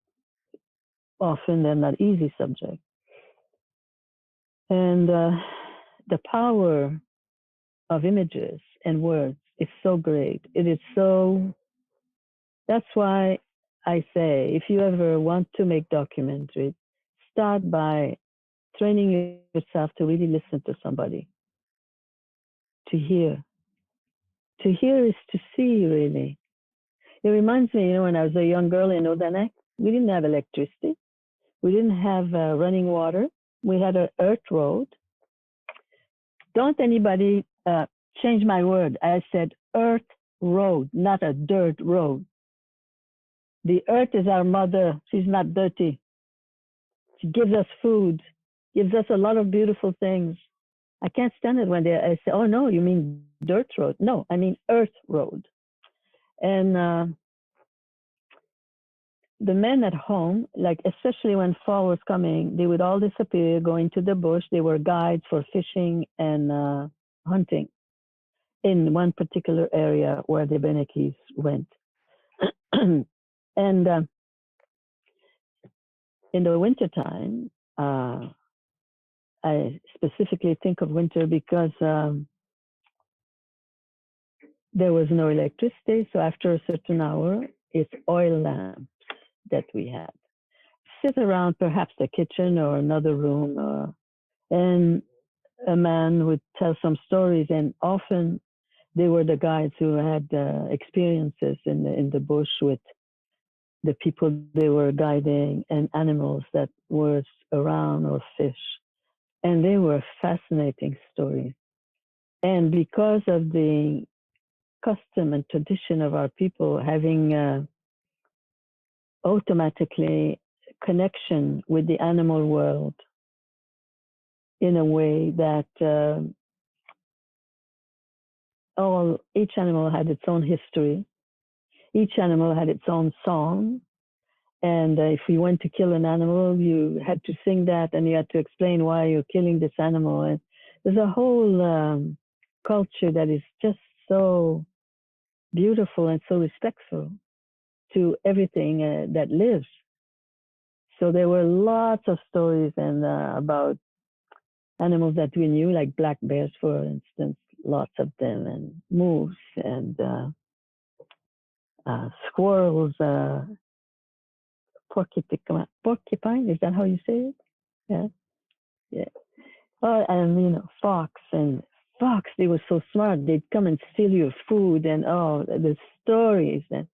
Often they're not easy subject. And the power of images and words is so great. It is so, that's why I say, if you ever want to make documentaries, start by training yourself to really listen to somebody, to hear. To hear is to see, really. It reminds me, when I was a young girl in Odanak, we didn't have electricity. We didn't have running water. We had an earth road. Don't anybody change my word. I said earth road, not a dirt road. The earth is our mother. She's not dirty. She gives us food, gives us a lot of beautiful things. I can't stand it when I say, oh no, you mean dirt road. No, I mean earth road. And the men at home, like especially when fall was coming, they would all disappear, go into the bush. They were guides for fishing and hunting in one particular area where the Abenakis went. And in the wintertime, I specifically think of winter because there was no electricity. So after a certain hour, it's oil lamps that we had. Sit around perhaps the kitchen or another room, and a man would tell some stories, and often they were the guides who had experiences in the bush with the people they were guiding and animals that were around or fish. And they were fascinating stories. And because of the custom and tradition of our people having automatically connection with the animal world in a way that each animal had its own history. Each animal had its own song. And if you went to kill an animal, you had to sing that, and you had to explain why you're killing this animal. And there's a whole culture that is just so beautiful and so respectful to everything that lives. So there were lots of stories about animals that we knew, like black bears, for instance, lots of them, and moose and squirrels, porcupine, is that how you say it? Yeah, yeah. Oh, and fox, they were so smart. They'd come and steal your food, and the stories. And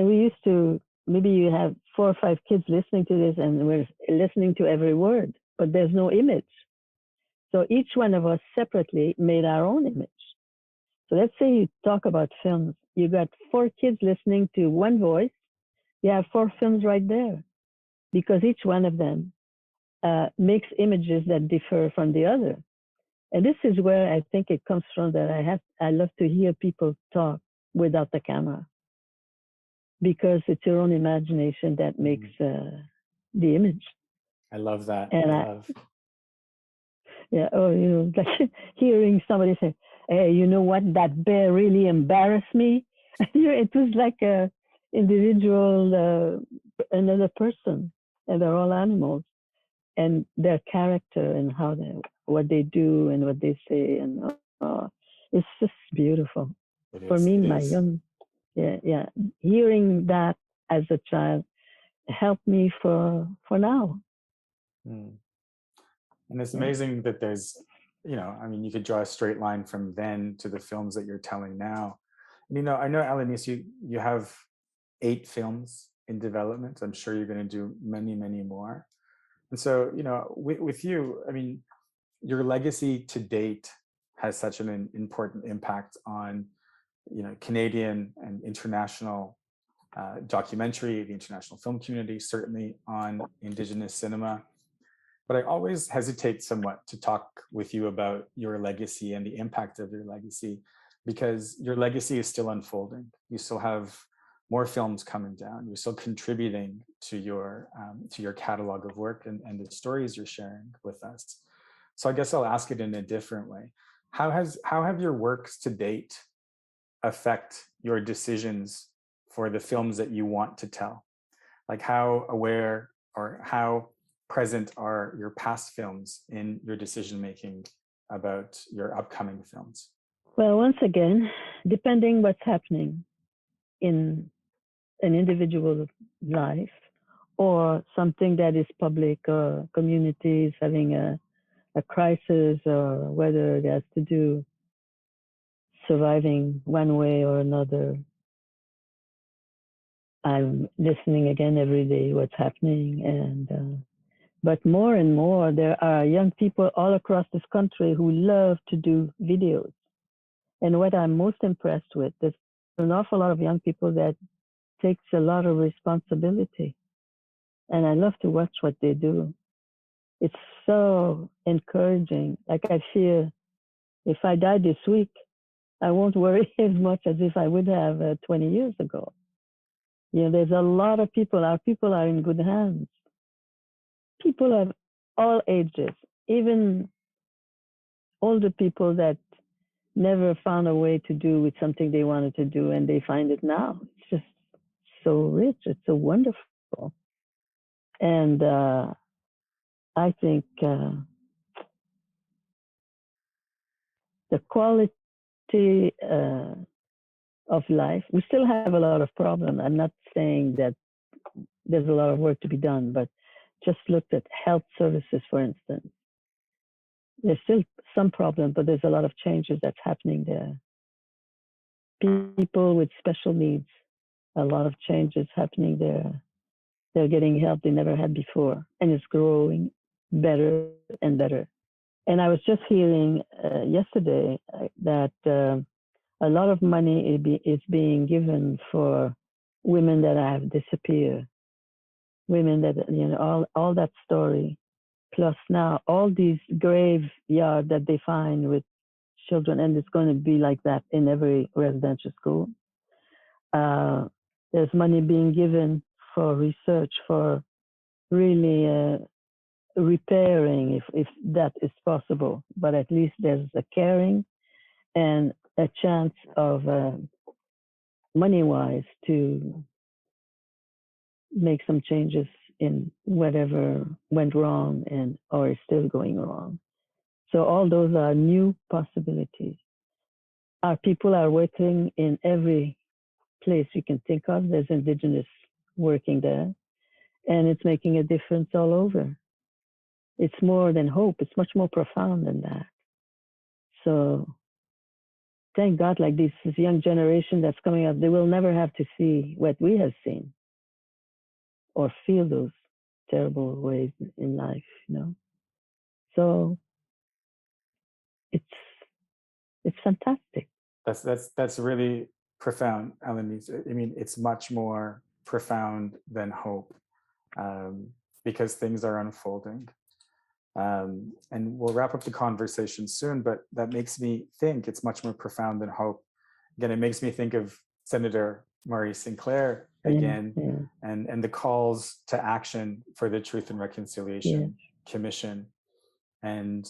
we used to, maybe you have 4 or 5 kids listening to this, and we're listening to every word, but there's no image. So each one of us separately made our own image. So let's say you talk about films. You got 4 kids listening to one voice. You have 4 films right there, because each one of them makes images that differ from the other. And this is where I think it comes from, that I love to hear people talk without the camera, because it's your own imagination that makes the image. I love that. Yeah. Oh, like hearing somebody say, "Hey, you know what? That bear really embarrassed me." It was like a individual, another person, and they're all animals, and their character and what they do and what they say, and it's just beautiful. For me, hearing that as a child helped me for now. And it's amazing that there's, I mean, you could draw a straight line from then to the films that you're telling now. And, I know, Alanis, you have 8 films in development. I'm sure you're going to do many, many more. And so, with you, I mean, your legacy to date has such an important impact on, Canadian and international documentary, the international film community, certainly on Indigenous cinema. But I always hesitate somewhat to talk with you about your legacy and the impact of your legacy, because your legacy is still unfolding. You still have more films coming down. You're still contributing to your catalog of work and the stories you're sharing with us. So I guess I'll ask it in a different way. How have your works to date affect your decisions for the films that you want to tell? Like, how aware or how present are your past films in your decision making about your upcoming films? Well, once again, depending what's happening in an individual life or something that is public, or communities having a crisis, or whether it has to do surviving one way or another. I'm listening again every day what's happening, and but more and more there are young people all across this country who love to do videos. And what I'm most impressed with, there's an awful lot of young people that takes a lot of responsibility, and I love to watch what they do. It's so encouraging. Like, I fear if I die this week, I won't worry as much as if I would have 20 years ago. There's a lot of people. Our people are in good hands. People of all ages, even older people that never found a way to do with something they wanted to do, and they find it now. It's just so rich. It's so wonderful. And I think the quality of life, we still have a lot of problems. I'm not saying that there's a lot of work to be done, but just look at health services, for instance. There's still some problem, but there's a lot of changes that's happening there. People with special needs, a lot of changes happening there. They're getting help they never had before, and it's growing better and better. And I was just hearing yesterday that a lot of money is being given for women that have disappeared, women that, all that story. Plus now all these graveyards that they find with children, and it's going to be like that in every residential school. There's money being given for research, for really repairing, if that is possible. But at least there's a caring and a chance of money-wise to make some changes in whatever went wrong or is still going wrong. So all those are new possibilities. Our people are working in every place you can think of. There's Indigenous working there, and it's making a difference all over. It's more than hope. It's much more profound than that. So thank God, like this young generation that's coming up, they will never have to see what we have seen or feel those terrible ways in life, So it's fantastic. That's really profound, Alanis. I mean, it's much more profound than hope, because things are unfolding. And we'll wrap up the conversation soon, but that makes me think it's much more profound than hope. Again, it makes me think of Senator Murray Sinclair again, and the calls to action for the Truth and Reconciliation Commission. And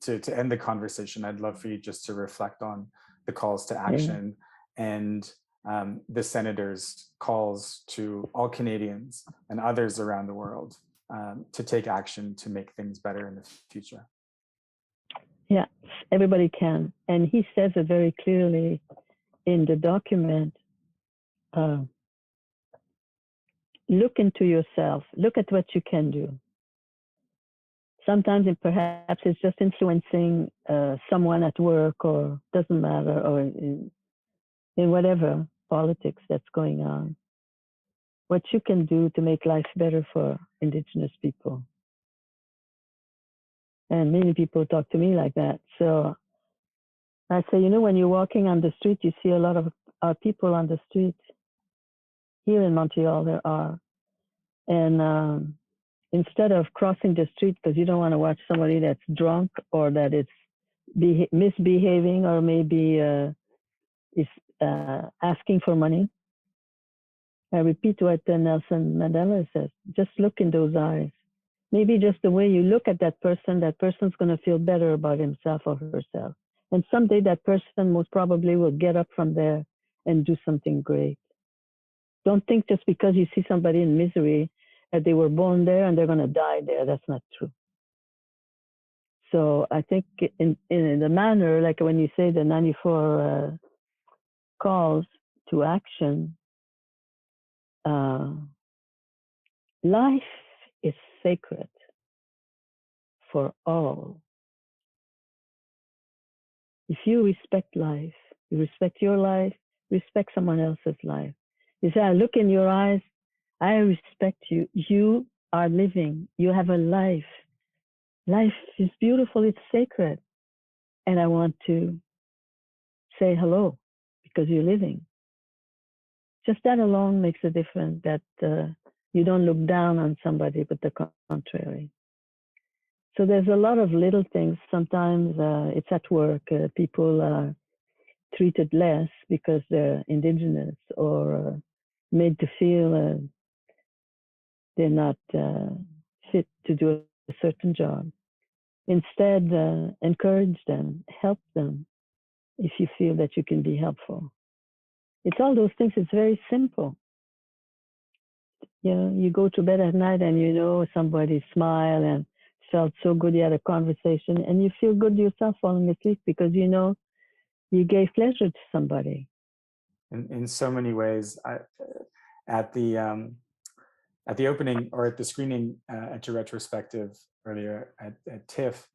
to end the conversation, I'd love for you just to reflect on the calls to action and the Senator's calls to all Canadians and others around the world to take action to make things better in the future. Yeah, everybody can. And he says it very clearly in the document. Look into yourself. Look at what you can do. Sometimes perhaps it's just influencing someone at work, or doesn't matter, or in whatever politics that's going on. What you can do to make life better for Indigenous people. And many people talk to me like that. So I say, when you're walking on the street, you see a lot of our people on the street. Here in Montreal, there are. And instead of crossing the street because you don't want to watch somebody that's drunk or that is misbehaving, or maybe is asking for money, I repeat what Nelson Mandela says: just look in those eyes. Maybe just the way you look at that person's going to feel better about himself or herself. And someday that person most probably will get up from there and do something great. Don't think just because you see somebody in misery that they were born there and they're going to die there. That's not true. So I think in the manner, like when you say the 94 calls to action, life is sacred for all. If you respect life, you respect your life, respect someone else's life. You say, I look in your eyes, I respect you. You are living. You have a life. Life is beautiful. It's sacred. And I want to say hello because you're living. Just that alone makes a difference, that you don't look down on somebody, but the contrary. So there's a lot of little things. Sometimes it's at work. People are treated less because they're Indigenous, or made to feel they're not fit to do a certain job. Instead, encourage them, help them if you feel that you can be helpful. It's all those things. It's very simple. You go to bed at night and somebody smiled and felt so good. You had a conversation and you feel good yourself falling asleep because you gave pleasure to somebody. In so many ways, at the opening or at the screening at your retrospective earlier at TIFF,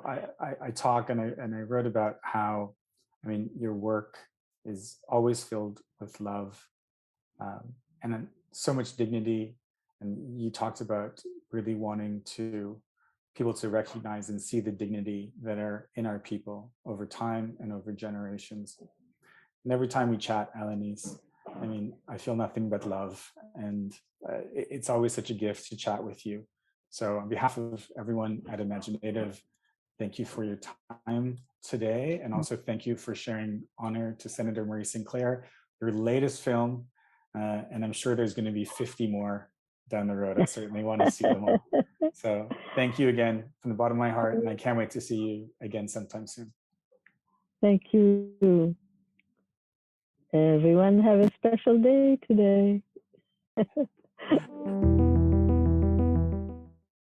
I talk and I wrote about how, your work is always filled with love, and then so much dignity. And you talked about really wanting people to recognize and see the dignity that are in our people over time and over generations. And every time we chat, Alanis, I feel nothing but love. And it's always such a gift to chat with you. So on behalf of everyone at imagineNATIVE, thank you for your time today. And also thank you for sharing honor to Senator Murray Sinclair, your latest film. And I'm sure there's going to be 50 more down the road. I certainly want to see them all. So thank you again from the bottom of my heart. And I can't wait to see you again sometime soon. Thank you. Everyone have a special day today.